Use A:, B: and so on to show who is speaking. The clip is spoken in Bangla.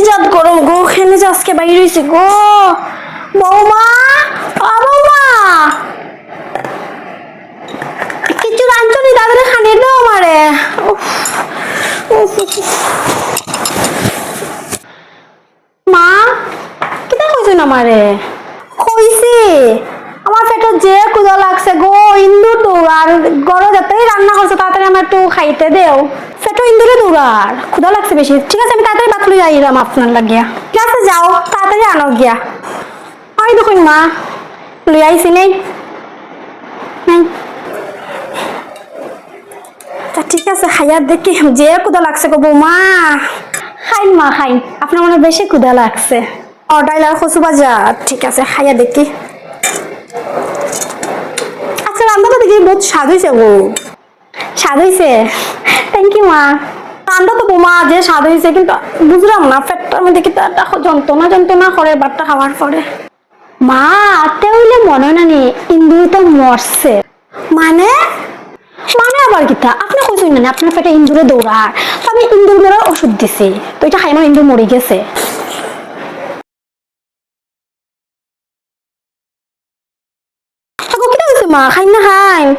A: জাত গরম গো, খেলে যে আজকে বাইরে হয়েছে গো। বৌমা, ও বৌমা, কিছু রাঁধছনি দাদারে খানি দাও আমারে। মা, কিতা কইছেন আমারে? কইছি আমার পেটে যে ক্ষুধা লাগছে গো, ইন্দুর দৌড়ার গরো যাতেই রান্না করছে তাড়াতাড়ি আমার একটু খাইতে দেও। পেটো ইন্দুরে দৌড়ার ক্ষুধা লাগছে বেশি। ঠিক আছে, আমি তাড়াতাড়ি ভাত লই আইলাম আপনার লাগিয়া। ঠিক আছে, যাও তাড়াতাড়ি আনো গিয়া। ওই দেখুন মা, লই আইছি নেই। তা ঠিক আছে, খাইয়া দেখি যে ক্ষুধা লাগছে গো বৌমা। খাইন মা খাইন, আপনার মনে বেশি ক্ষুধা লাগছে। ও ডাইল আর কচু ভাজা, ঠিক আছে খাইয়া দেখি। আচ্ছা, রান্নাটা দেখি বহুত স্বাদ হয়েছে গো। স্বাদ হয়েছে, থ্যাংক ইউ মা। রান্না তো বোমা যে স্বাদ হয়েছে, কিন্তু বুঝলাম না পেটটার মধ্যে কি একটা যন্ত্রণা যন্ত্রণা করে ভাতটা খাওয়ার পরে। মা আতে হইলে মনে না নি ইন্দু তো মরছে। মানে মানে আবার কিতা আপনি কইছেন না আপনার পেটে ইন্দুরে দৌড়ার, তো আমি ইন্দুর মরার ওষুধ দিছি, তো এটা খাই আমার ইন্দুর মরে গেছে। মা খাই